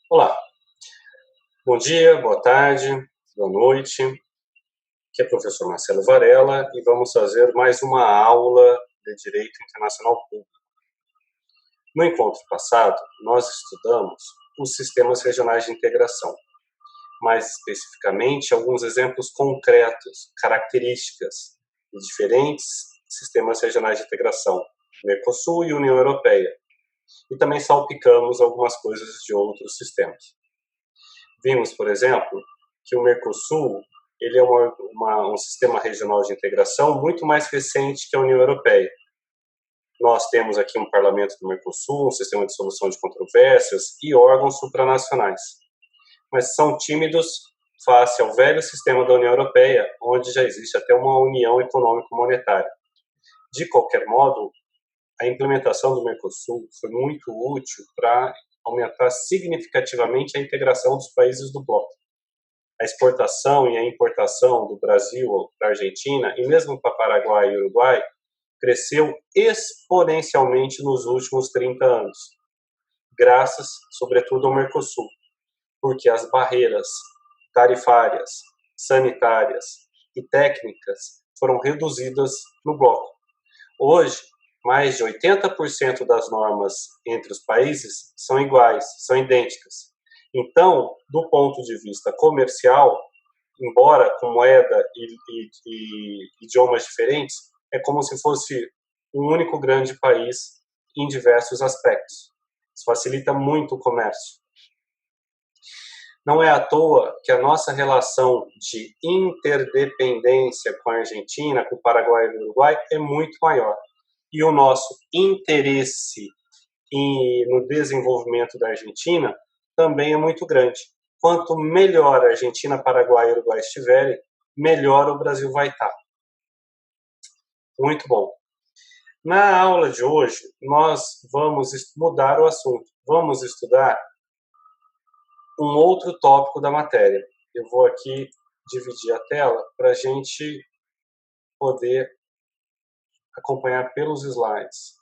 Olá, bom dia, boa tarde, boa noite. Aqui é o professor Marcelo Varela e vamos fazer mais uma aula de Direito Internacional Público. No encontro passado, nós estudamos os sistemas regionais de integração, mais especificamente alguns exemplos concretos, características de diferentes sistemas regionais de integração, Mercosul e União Europeia, e também salpicamos algumas coisas de outros sistemas. Vimos, por exemplo, que o Mercosul ele é um sistema regional de integração muito mais recente que a União Europeia. Nós temos aqui um parlamento do Mercosul, um sistema de solução de controvérsias e órgãos supranacionais, mas são tímidos face ao velho sistema da União Europeia, onde já existe até uma união econômico-monetária. De qualquer modo, a implementação do Mercosul foi muito útil para aumentar significativamente a integração dos países do bloco. A exportação e a importação do Brasil para a Argentina, e mesmo para Paraguai e Uruguai, cresceu exponencialmente nos últimos 30 anos, graças, sobretudo, ao Mercosul, porque as barreiras tarifárias, sanitárias e técnicas foram reduzidas no bloco. Hoje, mais de 80% das normas entre os países são iguais, são idênticas. Então, do ponto de vista comercial, embora com moeda e idiomas diferentes, é como se fosse um único grande país em diversos aspectos. Isso facilita muito o comércio. Não é à toa que a nossa relação de interdependência com a Argentina, com o Paraguai e o Uruguai é muito maior. E o nosso interesse no desenvolvimento da Argentina também é muito grande. Quanto melhor a Argentina, Paraguai e Uruguai estiverem, melhor o Brasil vai estar. Muito bom. Na aula de hoje, nós vamos mudar o assunto. Vamos estudar um outro tópico da matéria. Eu vou aqui dividir a tela para a gente poder acompanhar pelos slides.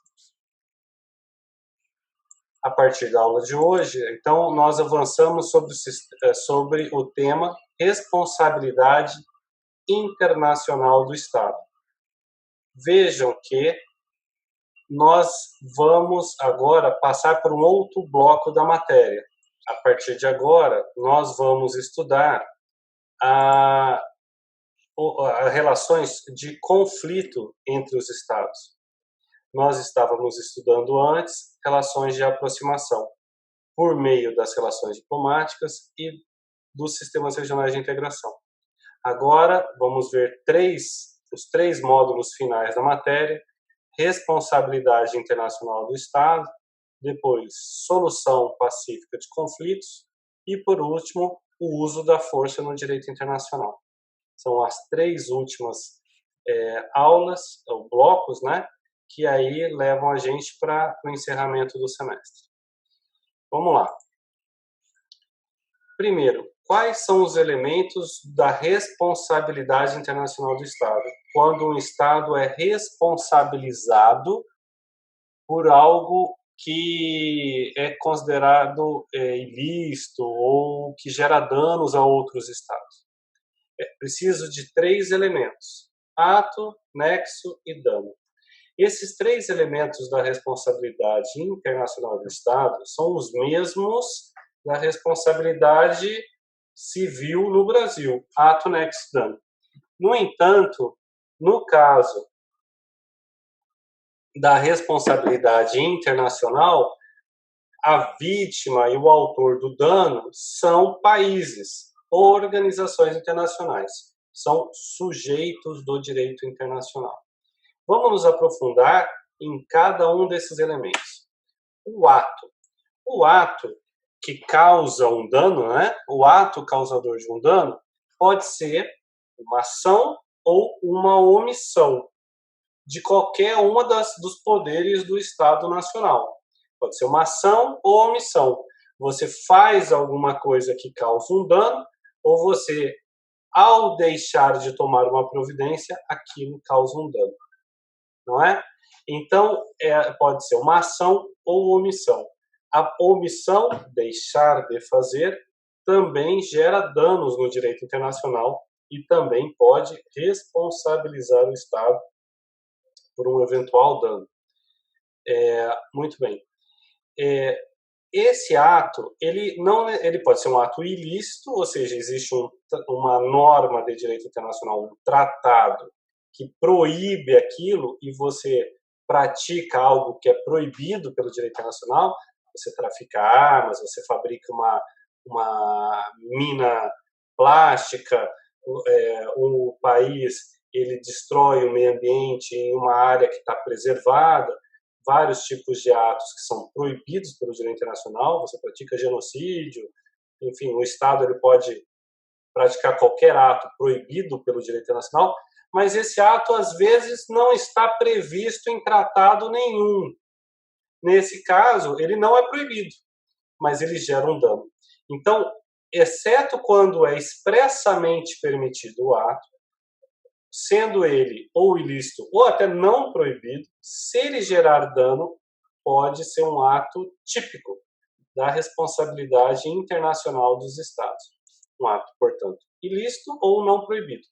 A partir da aula de hoje, então, nós avançamos sobre o tema responsabilidade internacional do Estado. Vejam que nós vamos agora passar por um outro bloco da matéria. A partir de agora, nós vamos estudar as relações de conflito entre os Estados. Nós estávamos estudando antes relações de aproximação, por meio das relações diplomáticas e dos sistemas regionais de integração. Agora, vamos ver os três módulos finais da matéria: responsabilidade internacional do Estado, depois solução pacífica de conflitos e, por último, o uso da força no direito internacional. São as três últimas aulas, ou blocos, né, que aí levam a gente para o encerramento do semestre. Vamos lá. Primeiro, quais são os elementos da responsabilidade internacional do Estado? Quando um Estado é responsabilizado por algo que é considerado ilícito ou que gera danos a outros Estados. É preciso de três elementos: ato, nexo e dano. Esses três elementos da responsabilidade internacional do Estado são os mesmos da responsabilidade civil no Brasil: ato, nexo e dano. No entanto, no caso da responsabilidade internacional, a vítima e o autor do dano são países, organizações internacionais, são sujeitos do direito internacional. Vamos nos aprofundar em cada um desses elementos. O ato que causa um dano, né? O ato causador de um dano pode ser uma ação ou uma omissão de qualquer uma dos poderes do Estado Nacional. Pode ser uma ação ou omissão. Você faz alguma coisa que causa um dano, ou você, ao deixar de tomar uma providência, aquilo causa um dano. Não é? Então, pode ser uma ação ou omissão. A omissão, deixar de fazer, também gera danos no direito internacional e também pode responsabilizar o Estado por um eventual dano. Muito bem. Esse ato, ele pode ser um ato ilícito, ou seja, existe uma norma de direito internacional, um tratado que proíbe aquilo e você pratica algo que é proibido pelo direito internacional, você trafica armas, você fabrica uma mina plástica, um país ele destrói o meio ambiente em uma área que está preservada, vários tipos de atos que são proibidos pelo direito internacional, você pratica genocídio, enfim, o Estado ele pode praticar qualquer ato proibido pelo direito internacional, mas esse ato, às vezes, não está previsto em tratado nenhum. Nesse caso, ele não é proibido, mas ele gera um dano. Então, exceto quando é expressamente permitido o ato, sendo ele ou ilícito ou até não proibido, se ele gerar dano, pode ser um ato típico da responsabilidade internacional dos Estados. Um ato, portanto, ilícito ou não proibido.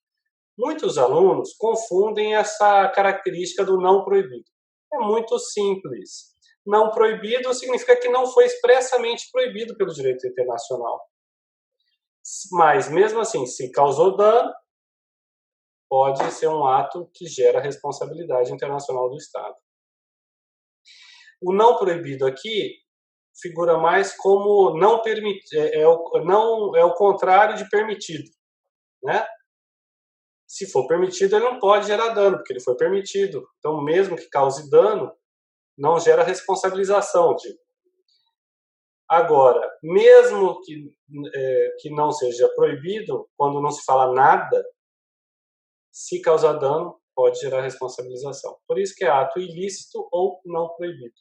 Muitos alunos confundem essa característica do não proibido. É muito simples. Não proibido significa que não foi expressamente proibido pelo direito internacional. Mas, mesmo assim, se causou dano, pode ser um ato que gera responsabilidade internacional do Estado. O não proibido aqui figura mais como não permitido, é o contrário de permitido, né? Se for permitido, ele não pode gerar dano, porque ele foi permitido. Então, mesmo que cause dano, não gera responsabilização. Agora, mesmo que não seja proibido, quando não se fala nada, se causar dano, pode gerar responsabilização. Por isso que é ato ilícito ou não proibido.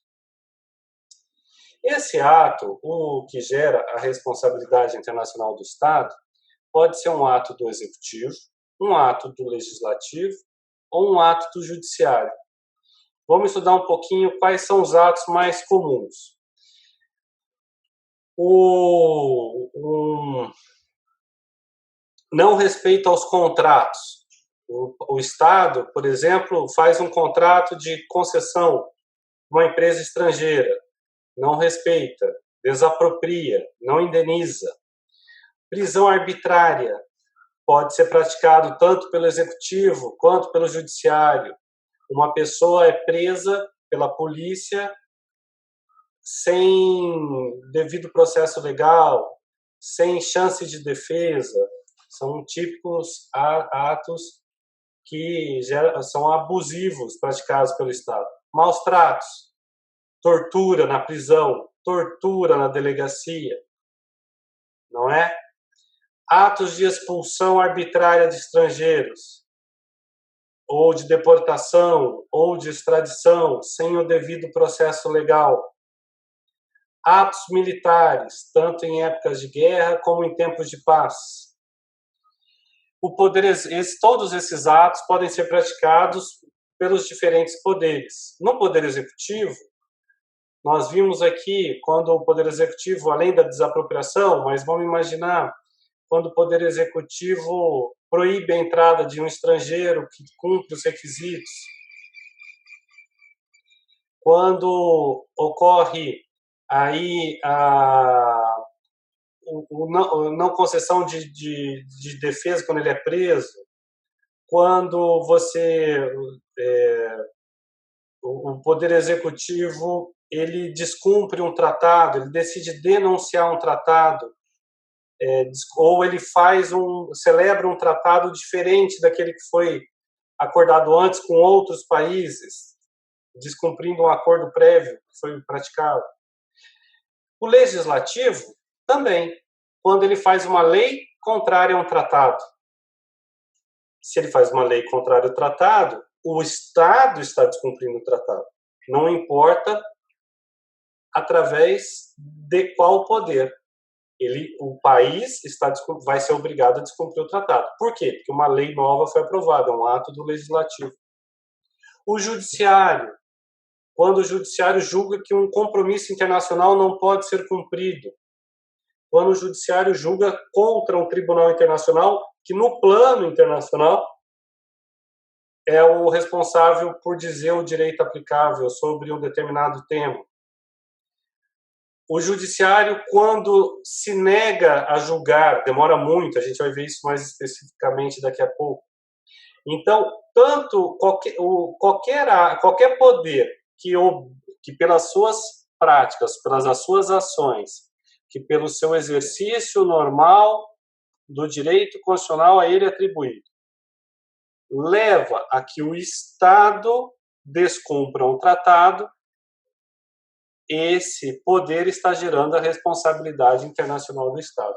Esse ato, o que gera a responsabilidade internacional do Estado, pode ser um ato do Executivo, um ato do Legislativo ou um ato do Judiciário. Vamos estudar um pouquinho quais são os atos mais comuns. Não respeito aos contratos. O Estado, por exemplo, faz um contrato de concessão com uma empresa estrangeira, não respeita, desapropria, não indeniza. Prisão arbitrária pode ser praticado tanto pelo Executivo quanto pelo Judiciário. Uma pessoa é presa pela polícia sem devido processo legal, sem chance de defesa. São típicos atos que são abusivos praticados pelo Estado. Maus tratos, tortura na prisão, tortura na delegacia, não é? Atos de expulsão arbitrária de estrangeiros, ou de deportação, ou de extradição, sem o devido processo legal. Atos militares, tanto em épocas de guerra como em tempos de paz. Todos esses atos podem ser praticados pelos diferentes poderes. No Poder Executivo, nós vimos aqui, quando o Poder Executivo, além da desapropriação, mas vamos imaginar, quando o Poder Executivo proíbe a entrada de um estrangeiro que cumpre os requisitos, quando ocorre aí a não concessão de defesa quando ele é preso, quando o Poder Executivo ele descumpre um tratado, ele decide denunciar um tratado, ou ele celebra um tratado diferente daquele que foi acordado antes com outros países, descumprindo um acordo prévio que foi praticado. O Legislativo também, quando ele faz uma lei contrária a um tratado. Se ele faz uma lei contrária ao tratado, o Estado está descumprindo o tratado. Não importa através de qual poder. O país vai ser obrigado a descumprir o tratado. Por quê? Porque uma lei nova foi aprovada, um ato do Legislativo. O Judiciário, quando o judiciário julga que um compromisso internacional não pode ser cumprido, quando o judiciário julga contra um tribunal internacional que, no plano internacional, é o responsável por dizer o direito aplicável sobre um determinado tema. O judiciário, quando se nega a julgar, demora muito, a gente vai ver isso mais especificamente daqui a pouco. Então, tanto qualquer poder que pelas suas práticas, pelas suas ações, que pelo seu exercício normal do direito constitucional a ele atribuído, leva a que o Estado descumpra um tratado, esse poder está gerando a responsabilidade internacional do Estado.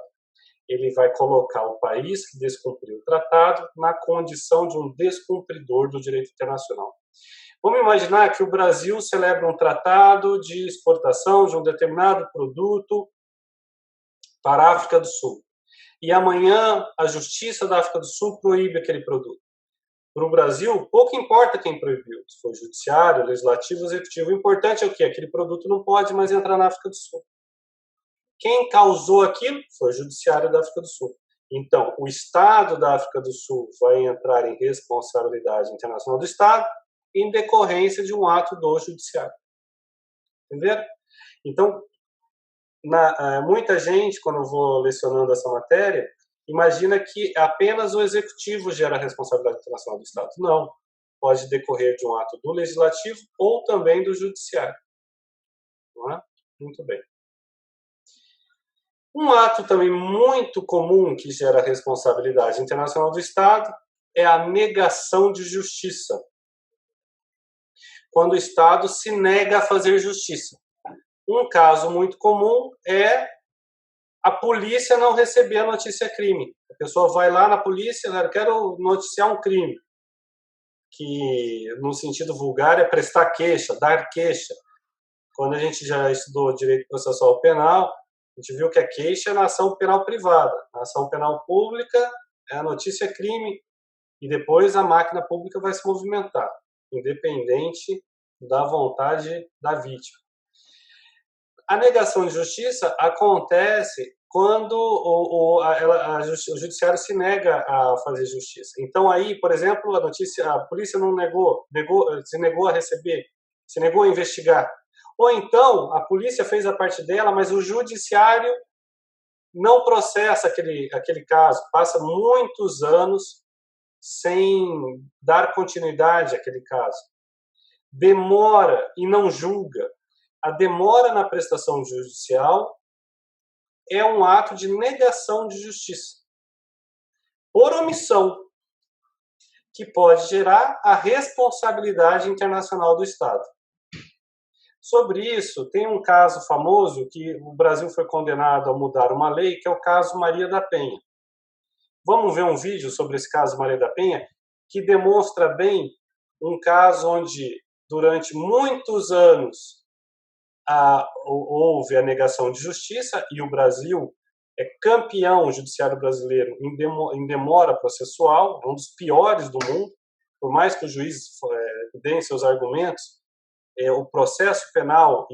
Ele vai colocar o país que descumpriu o tratado na condição de um descumpridor do direito internacional. Vamos imaginar que o Brasil celebra um tratado de exportação de um determinado produto para a África do Sul. E amanhã a Justiça da África do Sul proíbe aquele produto. Para o Brasil, pouco importa quem proibiu, se foi o judiciário, o legislativo, o executivo. O importante é o quê? Aquele produto não pode mais entrar na África do Sul. Quem causou aquilo foi o judiciário da África do Sul. Então, o Estado da África do Sul vai entrar em responsabilidade internacional do Estado em decorrência de um ato do judiciário. Entenderam? Então, muita gente, quando eu vou lecionando essa matéria, imagina que apenas o executivo gera a responsabilidade internacional do Estado. Não. Pode decorrer de um ato do legislativo ou também do judiciário. Não é? Muito bem. Um ato também muito comum que gera a responsabilidade internacional do Estado é a negação de justiça. Quando o Estado se nega a fazer justiça. Um caso muito comum é a polícia não receber a notícia crime. A pessoa vai lá na polícia, eu quero noticiar um crime, que no sentido vulgar é prestar queixa, dar queixa. Quando a gente já estudou direito processual penal, a gente viu que a queixa é na ação penal privada. Na ação penal pública é a notícia crime e depois a máquina pública vai se movimentar, independente da vontade da vítima. A negação de justiça acontece quando o judiciário se nega a fazer justiça. Então aí, por exemplo, a polícia não se negou a receber, se negou a investigar. Ou então, a polícia fez a parte dela, mas o judiciário não processa aquele caso, passa muitos anos sem dar continuidade àquele caso. Demora e não julga. A demora na prestação judicial é um ato de negação de justiça, por omissão, que pode gerar a responsabilidade internacional do Estado. Sobre isso, tem um caso famoso que o Brasil foi condenado a mudar uma lei, que é o caso Maria da Penha. Vamos ver um vídeo sobre esse caso Maria da Penha, que demonstra bem um caso onde, durante muitos anos, houve a negação de justiça e o Brasil é campeão, o judiciário brasileiro, em demora processual, é um dos piores do mundo, por mais que o juiz dê seus argumentos, o processo penal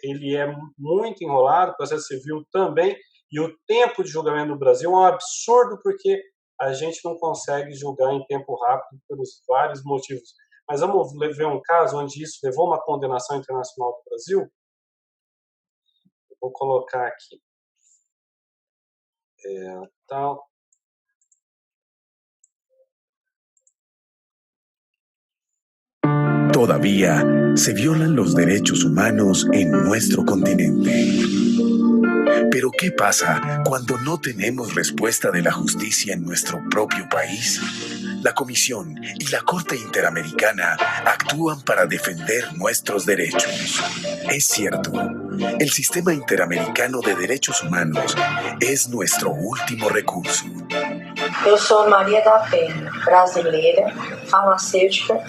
ele é muito enrolado, o processo civil também, e o tempo de julgamento no Brasil é um absurdo porque a gente não consegue julgar em tempo rápido pelos vários motivos. Mas vamos ver um caso onde isso levou uma condenação internacional do Brasil. Eu vou colocar aqui. Tal. Todavía se violan los derechos humanos en nuestro continente. Pero ¿qué pasa cuando no tenemos respuesta de la justicia en nuestro propio país? La Comisión y la Corte Interamericana actúan para defender nuestros derechos. Es cierto, el Sistema Interamericano de Derechos Humanos es nuestro último recurso. Eu sou Maria da Penha, brasileira, farmacêutica,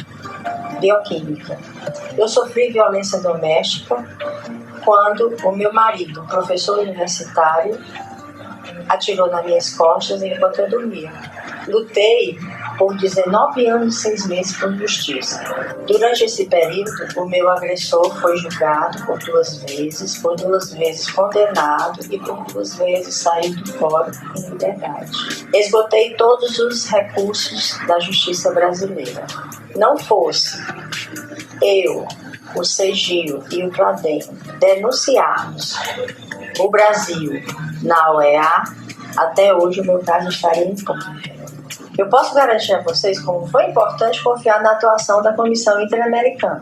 bioquímica. Eu sofri violência doméstica quando o meu marido, professor universitário, atirou nas minhas costas enquanto eu dormia. Lutei por 19 anos e 6 meses por justiça. Durante esse período, o meu agressor foi julgado por 2 vezes condenado e por 2 vezes saído fora em liberdade. Esgotei todos os recursos da justiça brasileira. Não fosse eu, o Segil e o Cladem denunciarmos o Brasil na OEA, até hoje o meu caso estaria impune. Eu posso garantir a vocês como foi importante confiar na atuação da Comissão Interamericana.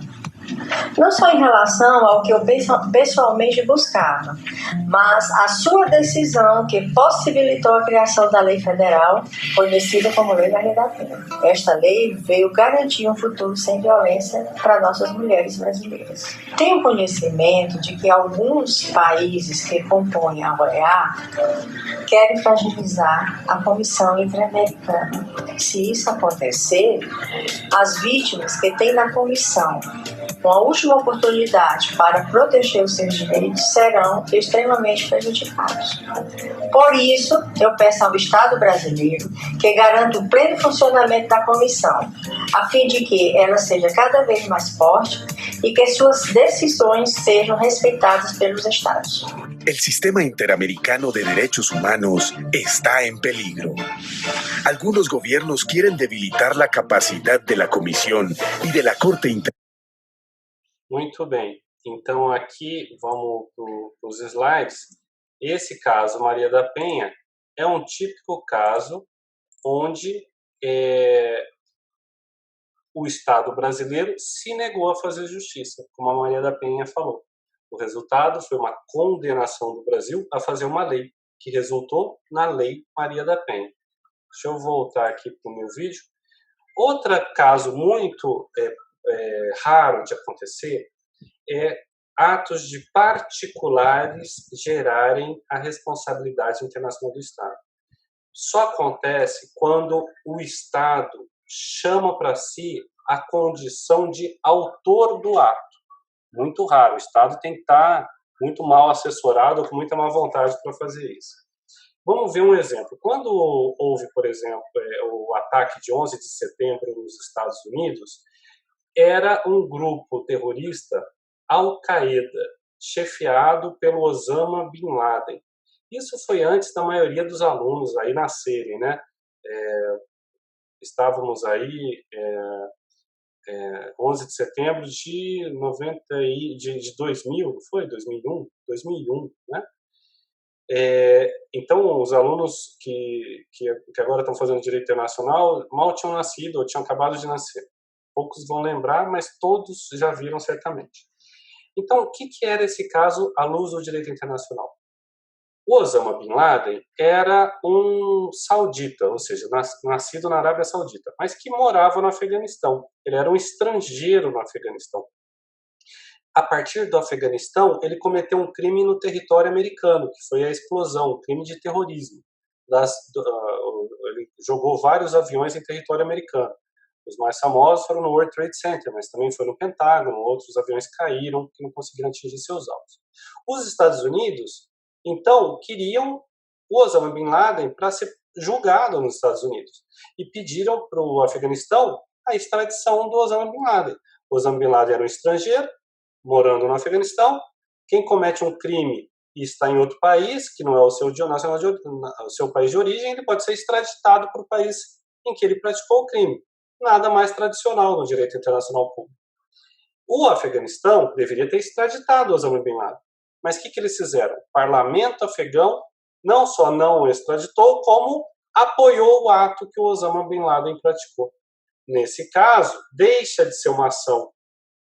Não só em relação ao que eu pessoalmente buscava, mas a sua decisão que possibilitou a criação da lei federal, conhecida como Lei Maria da Penha. Esta lei veio garantir um futuro sem violência para nossas mulheres brasileiras. Tenho conhecimento de que alguns países que compõem a OEA querem fragilizar a Comissão Interamericana. Se isso acontecer, as vítimas que têm na comissão uma última oportunidade para proteger os seus direitos serão extremamente prejudicados. Por isso, eu peço ao Estado brasileiro que garanta o pleno funcionamento da comissão, a fim de que ela seja cada vez mais forte e que suas decisões sejam respeitadas pelos Estados. El sistema interamericano de derechos humanos está en peligro. Algunos gobiernos quieren debilitar la capacidad de la Comisión y de la Corte Interamericana. Muito bem. Então, aqui, vamos para os slides. Esse caso, Maria da Penha, é um típico caso onde o Estado brasileiro se negou a fazer justiça, como a Maria da Penha falou. O resultado foi uma condenação do Brasil a fazer uma lei, que resultou na Lei Maria da Penha. Deixa eu voltar aqui para o meu vídeo. Outro caso muito raro de acontecer é atos de particulares gerarem a responsabilidade internacional do Estado. Só acontece quando o Estado chama para si a condição de autor do ato. Muito raro. O Estado tem que estar muito mal assessorado, com muita má vontade para fazer isso. Vamos ver um exemplo. Quando houve, por exemplo, o ataque de 11 de setembro nos Estados Unidos, era um grupo terrorista Al-Qaeda, chefiado pelo Osama Bin Laden. Isso foi antes da maioria dos alunos aí nascerem, né? Estávamos aí 11 de setembro de 2000, não foi? 2001? 2001, né? Então, os alunos que agora estão fazendo Direito Internacional mal tinham nascido ou tinham acabado de nascer. Poucos vão lembrar, mas todos já viram certamente. Então, o que era esse caso à luz do Direito Internacional? O Osama Bin Laden era um saudita, ou seja, nascido na Arábia Saudita, mas que morava no Afeganistão. Ele era um estrangeiro no Afeganistão. A partir do Afeganistão, ele cometeu um crime no território americano, que foi a explosão, um crime de terrorismo. Ele jogou vários aviões em território americano. Os mais famosos foram no World Trade Center, mas também foi no Pentágono, outros aviões caíram que não conseguiram atingir seus alvos. Os Estados Unidos, então, queriam o Osama Bin Laden para ser julgado nos Estados Unidos e pediram para o Afeganistão a extradição do Osama Bin Laden. O Osama Bin Laden era um estrangeiro, morando no Afeganistão. Quem comete um crime e está em outro país, que não é o seu país de origem, ele pode ser extraditado para o país em que ele praticou o crime. Nada mais tradicional no direito internacional público. O Afeganistão deveria ter extraditado Osama Bin Laden. Mas o que eles fizeram? O parlamento afegão não só não o extraditou, como apoiou o ato que o Osama Bin Laden praticou. Nesse caso, deixa de ser uma ação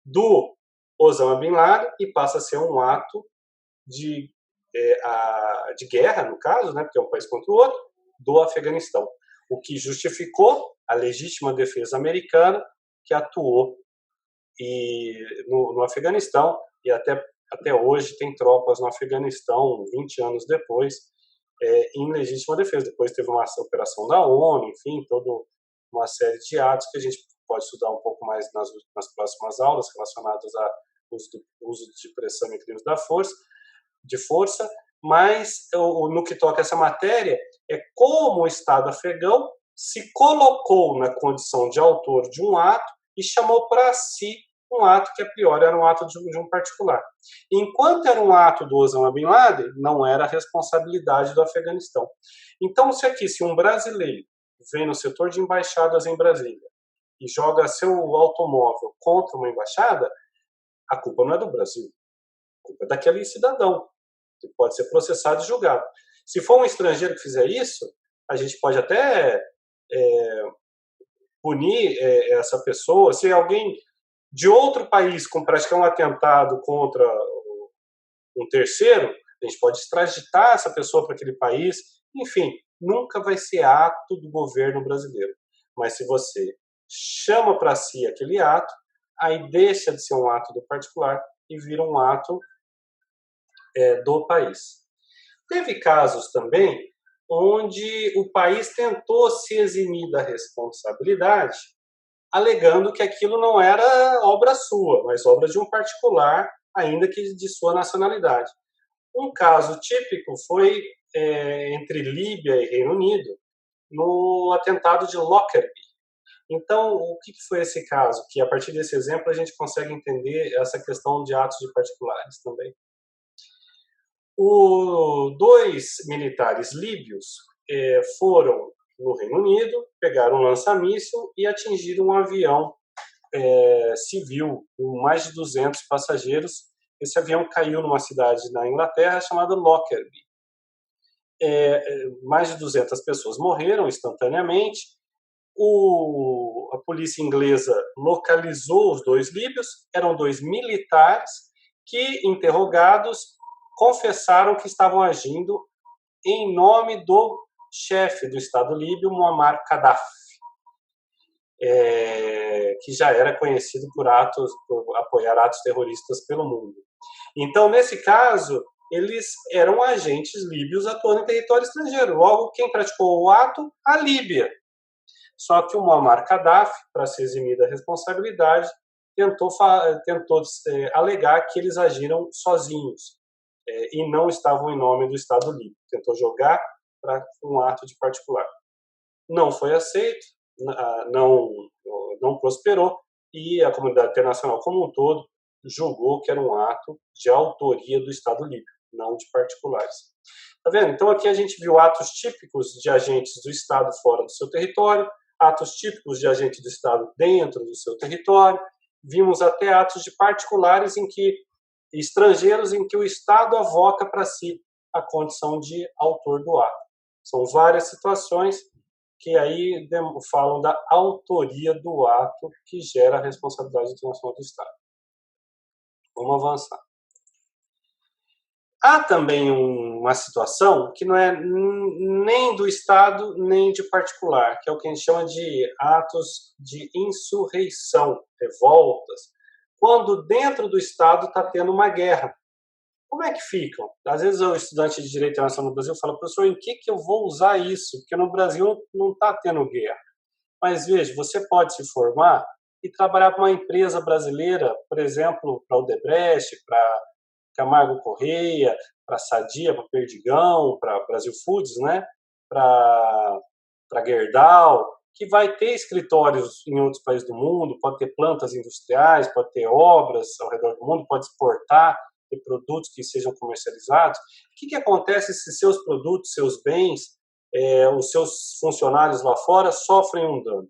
do Osama Bin Laden e passa a ser um ato de guerra, no caso, né, porque é um país contra o outro, do Afeganistão. O que justificou a legítima defesa americana que atuou no Afeganistão, e até hoje tem tropas no Afeganistão, 20 anos depois, em legítima defesa. Depois teve uma operação da ONU, enfim, toda uma série de atos que a gente pode estudar um pouco mais nas próximas aulas relacionadas ao uso de pressão e crimes de força, mas no que toca essa matéria é como o Estado afegão se colocou na condição de autor de um ato e chamou para si um ato que a priori era um ato de um particular. Enquanto era um ato do Osama Bin Laden, não era a responsabilidade do Afeganistão. Então, se um brasileiro vem no setor de embaixadas em Brasília e joga seu automóvel contra uma embaixada, a culpa não é do Brasil, a culpa é daquele cidadão, que pode ser processado e julgado. Se for um estrangeiro que fizer isso, a gente pode até punir essa pessoa. Se alguém de outro país praticar um atentado contra um terceiro, a gente pode extraditar essa pessoa para aquele país. Enfim, nunca vai ser ato do governo brasileiro. Mas se você chama para si aquele ato, aí deixa de ser um ato do particular e vira um ato do país. Teve casos também onde o país tentou se eximir da responsabilidade, alegando que aquilo não era obra sua, mas obra de um particular, ainda que de sua nacionalidade. Um caso típico foi entre Líbia e Reino Unido, no atentado de Lockerbie. Então, o que foi esse caso? Que a partir desse exemplo a gente consegue entender essa questão de atos de particulares também. Dois militares líbios foram no Reino Unido, pegaram um lança-míssil e atingiram um avião civil com mais de 200 passageiros. Esse avião caiu numa cidade na Inglaterra chamada Lockerbie. Mais de 200 pessoas morreram instantaneamente. A polícia inglesa localizou os dois líbios, eram dois militares que, interrogados, confessaram que estavam agindo em nome do chefe do Estado líbio, Muammar Gaddafi, que já era conhecido por apoiar atos terroristas pelo mundo. Então, nesse caso, eles eram agentes líbios atuando em território estrangeiro. Logo, quem praticou o ato? A Líbia. Só que o Muammar Gaddafi, para se eximir da responsabilidade, tentou alegar que eles agiram sozinhos e não estavam em nome do Estado líbio. Tentou jogar para um ato de particular. Não foi aceito, não prosperou, e a comunidade internacional como um todo julgou que era um ato de autoria do Estado líbio, não de particulares. Tá vendo? Então aqui a gente viu atos típicos de agentes do Estado fora do seu território, atos típicos de agentes do Estado dentro do seu território, vimos até atos de particulares estrangeiros em que o Estado avoca para si a condição de autor do ato. São várias situações que aí falam da autoria do ato que gera a responsabilidade internacional do Estado. Vamos avançar. Há também uma situação que não é nem do Estado nem de particular, que é o que a gente chama de atos de insurreição, revoltas, quando dentro do Estado está tendo uma guerra. Como é que ficam? Às vezes o estudante de Direito Internacional no Brasil fala, professor, em que eu vou usar isso? Porque no Brasil não está tendo guerra. Mas veja, você pode se formar e trabalhar para uma empresa brasileira, por exemplo, para Odebrecht, para Camargo Correia, para Sadia, para Perdigão, para Brasil Foods, né? para Gerdau, que vai ter escritórios em outros países do mundo, pode ter plantas industriais, pode ter obras ao redor do mundo, pode exportar, ter produtos que sejam comercializados. O que acontece se seus produtos, seus bens, os seus funcionários lá fora sofrem um dano?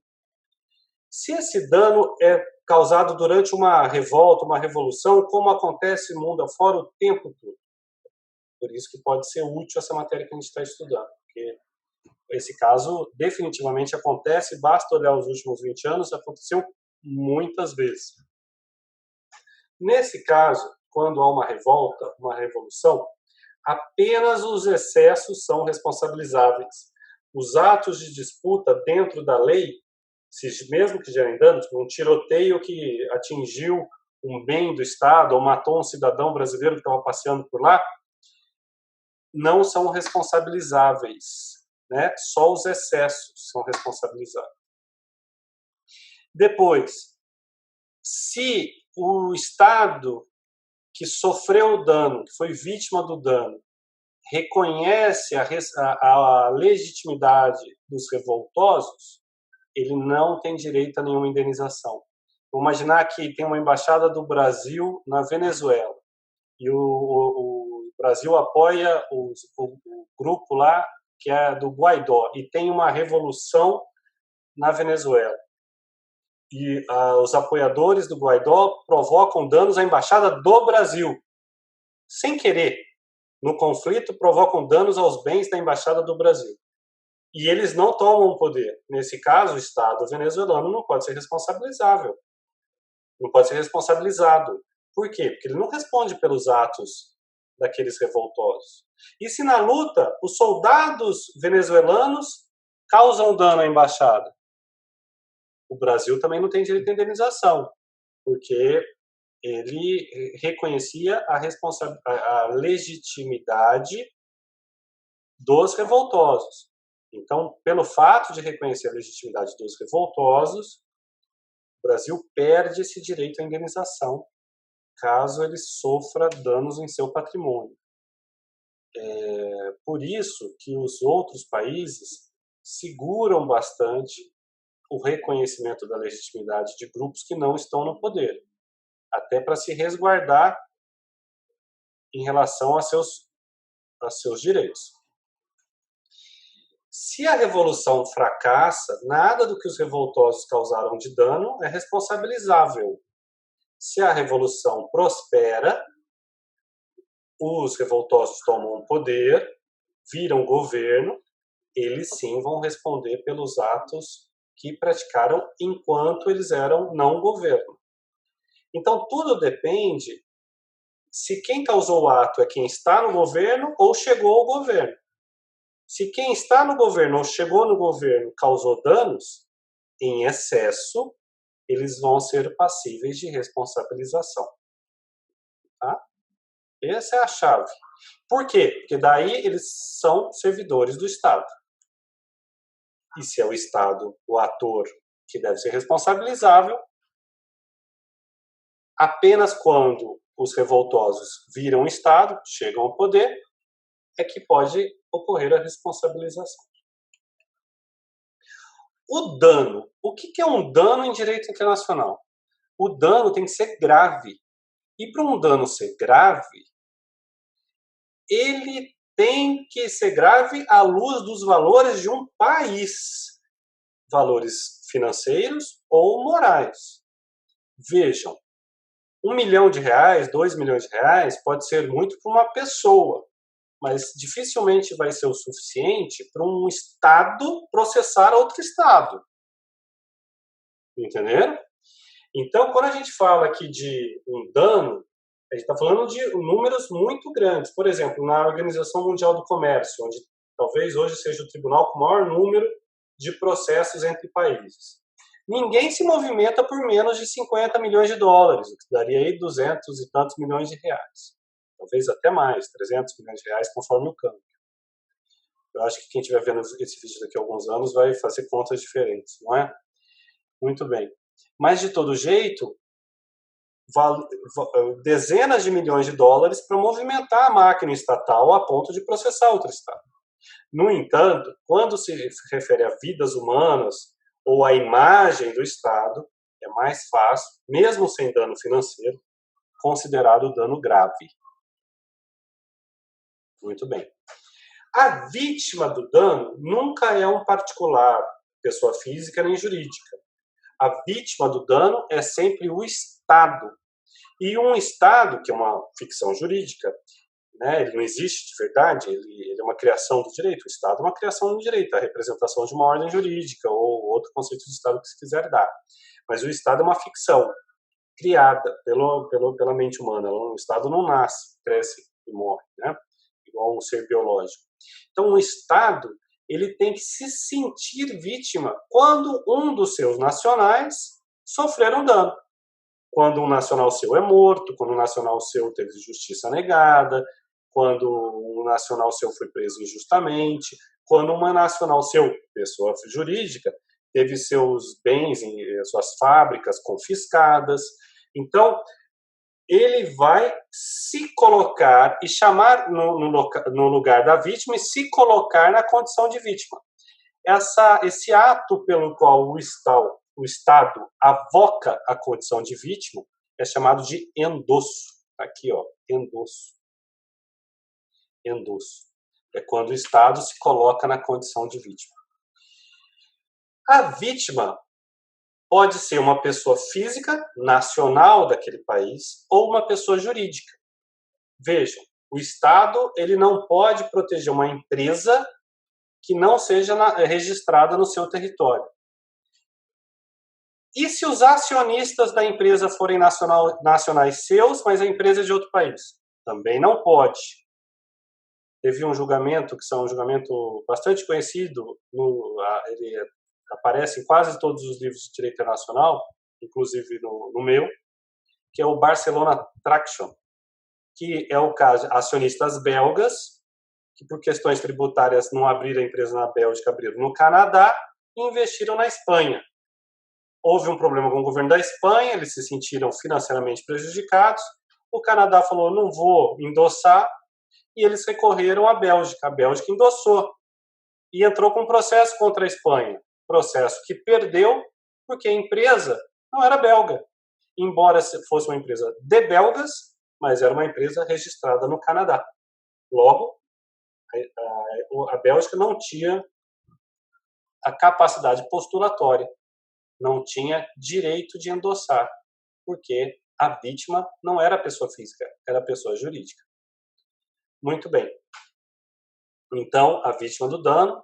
Se esse dano é causado durante uma revolta, uma revolução, como acontece no mundo afora o tempo todo. Por isso que pode ser útil essa matéria que a gente está estudando, porque esse caso definitivamente acontece, basta olhar os últimos 20 anos, aconteceu muitas vezes. Nesse caso, quando há uma revolta, uma revolução, apenas os excessos são responsabilizáveis. Os atos de disputa dentro da lei, mesmo que gerem danos, um tiroteio que atingiu um bem do Estado ou matou um cidadão brasileiro que estava passeando por lá, não são responsabilizáveis, né? Só os excessos são responsabilizáveis. Depois, se o Estado que sofreu o dano, que foi vítima do dano, reconhece a legitimidade dos revoltosos, ele não tem direito a nenhuma indenização. Vamos imaginar que tem uma embaixada do Brasil na Venezuela e o Brasil apoia o grupo lá que é do Guaidó e tem uma revolução na Venezuela. E os apoiadores do Guaidó provocam danos à embaixada do Brasil, sem querer. No conflito, provocam danos aos bens da embaixada do Brasil. E eles não tomam o poder. Nesse caso, o Estado venezuelano não pode ser responsabilizável. Não pode ser responsabilizado. Por quê? Porque ele não responde pelos atos daqueles revoltosos. E se na luta os soldados venezuelanos causam dano à embaixada? O Brasil também não tem direito à indenização, porque ele reconhecia a legitimidade dos revoltosos. Então, pelo fato de reconhecer a legitimidade dos revoltosos, o Brasil perde esse direito à indenização, caso ele sofra danos em seu patrimônio. Por isso que os outros países seguram bastante o reconhecimento da legitimidade de grupos que não estão no poder, até para se resguardar em relação a seus direitos. Se a revolução fracassa, nada do que os revoltosos causaram de dano é responsabilizável. Se a revolução prospera, os revoltosos tomam o poder, viram governo, eles sim vão responder pelos atos que praticaram enquanto eles eram não governo. Então, tudo depende se quem causou o ato é quem está no governo ou chegou ao governo. Se quem está no governo ou chegou no governo causou danos, em excesso, eles vão ser passíveis de responsabilização. Tá? Essa é a chave. Por quê? Porque daí eles são servidores do Estado. E se é o Estado o ator que deve ser responsabilizável, apenas quando os revoltosos viram o Estado, chegam ao poder, é que pode ocorrer a responsabilização. O dano. O que é um dano em direito internacional? O dano tem que ser grave. E para um dano ser grave, ele tem que ser grave à luz dos valores de um país. Valores financeiros ou morais. Vejam, R$1 milhão, R$2 milhões pode ser muito para uma pessoa, mas dificilmente vai ser o suficiente para um Estado processar outro Estado. Entenderam? Então, quando a gente fala aqui de um dano, a gente está falando de números muito grandes. Por exemplo, na Organização Mundial do Comércio, onde talvez hoje seja o tribunal com o maior número de processos entre países. Ninguém se movimenta por menos de 50 milhões de dólares, o que daria aí 200 e tantos milhões de reais. Talvez até mais, 300 milhões de reais, conforme o câmbio. Eu acho que quem estiver vendo esse vídeo daqui a alguns anos vai fazer contas diferentes, não é? Muito bem. Mas, de todo jeito, dezenas de milhões de dólares para movimentar a máquina estatal a ponto de processar outro Estado. No entanto, quando se refere a vidas humanas ou a imagem do Estado, é mais fácil, mesmo sem dano financeiro, considerar o dano grave. Muito bem. A vítima do dano nunca é um particular, pessoa física nem jurídica. A vítima do dano é sempre o Estado. E um Estado, que é uma ficção jurídica, né, ele não existe de verdade, ele é uma criação do direito. O Estado é uma criação do direito, a representação de uma ordem jurídica ou outro conceito de Estado que se quiser dar. Mas o Estado é uma ficção criada pela mente humana. O Estado não nasce, cresce e morre, né? Igual um ser biológico. Então, o Estado ele tem que se sentir vítima quando um dos seus nacionais sofrer um dano. Quando um nacional seu é morto, quando um nacional seu teve justiça negada, quando um nacional seu foi preso injustamente, quando uma nacional seu, pessoa jurídica, teve seus bens, suas fábricas confiscadas. Então, ele vai se colocar e chamar no lugar da vítima e se colocar na condição de vítima. Esse ato pelo qual o Estado avoca a condição de vítima é chamado de endosso. Aqui, ó, endosso. Endosso. É quando o Estado se coloca na condição de vítima. A vítima pode ser uma pessoa física, nacional daquele país, ou uma pessoa jurídica. Vejam, o Estado ele não pode proteger uma empresa que não seja registrada no seu território. E se os acionistas da empresa forem nacionais seus, mas a empresa é de outro país? Também não pode. Teve um julgamento, que é um julgamento bastante conhecido, ele aparece em quase todos os livros de direito internacional, inclusive no meu, que é o Barcelona Traction, que é o caso de acionistas belgas, que por questões tributárias não abriram a empresa na Bélgica, abriram no Canadá e investiram na Espanha. Houve um problema com o governo da Espanha, eles se sentiram financeiramente prejudicados, o Canadá falou, não vou endossar, e eles recorreram à Bélgica. A Bélgica endossou e entrou com um processo contra a Espanha. Processo que perdeu porque a empresa não era belga. Embora fosse uma empresa de belgas, mas era uma empresa registrada no Canadá. Logo, a Bélgica não tinha a capacidade postulatória, não tinha direito de endossar, porque a vítima não era pessoa física, era pessoa jurídica. Muito bem. Então, a vítima do dano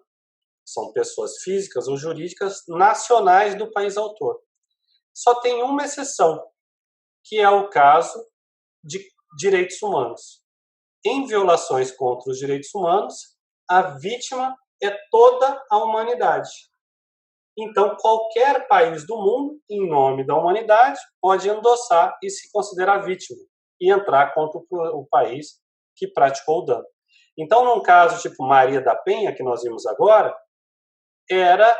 são pessoas físicas ou jurídicas nacionais do país autor. Só tem uma exceção, que é o caso de direitos humanos. Em violações contra os direitos humanos, a vítima é toda a humanidade. Então, qualquer país do mundo, em nome da humanidade, pode endossar e se considerar vítima e entrar contra o país que praticou o dano. Então, num caso tipo Maria da Penha, que nós vimos agora, era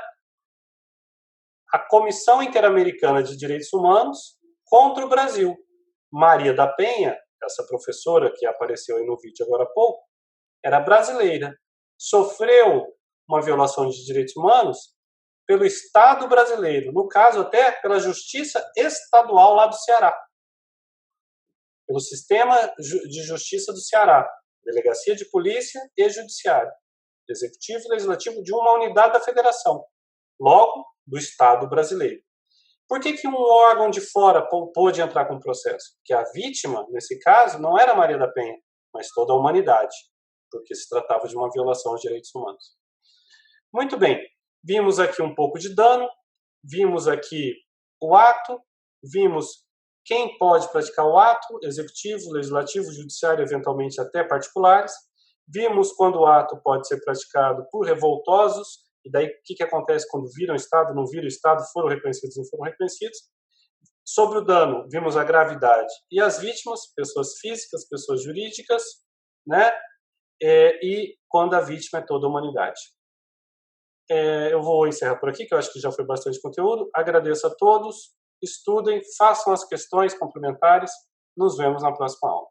a Comissão Interamericana de Direitos Humanos contra o Brasil. Maria da Penha, essa professora que apareceu aí no vídeo agora há pouco, era brasileira. Sofreu uma violação de direitos humanos pelo Estado brasileiro, no caso até pela Justiça Estadual lá do Ceará, pelo Sistema de Justiça do Ceará, Delegacia de Polícia e Judiciário, Executivo e Legislativo de uma unidade da Federação, logo do Estado brasileiro. Por que um órgão de fora pôde entrar com o processo? Porque a vítima, nesse caso, não era Maria da Penha, mas toda a humanidade, porque se tratava de uma violação aos direitos humanos. Muito bem, vimos aqui um pouco de dano, vimos aqui o ato, vimos quem pode praticar o ato, executivo, legislativo, judiciário, eventualmente até particulares. Vimos quando o ato pode ser praticado por revoltosos, e daí o que acontece quando viram o Estado, não viram o Estado, foram reconhecidos, não foram reconhecidos. Sobre o dano, vimos a gravidade e as vítimas, pessoas físicas, pessoas jurídicas, né? E quando a vítima é toda a humanidade. Eu vou encerrar por aqui, que eu acho que já foi bastante conteúdo. Agradeço a todos, estudem, façam as questões complementares. Nos vemos na próxima aula.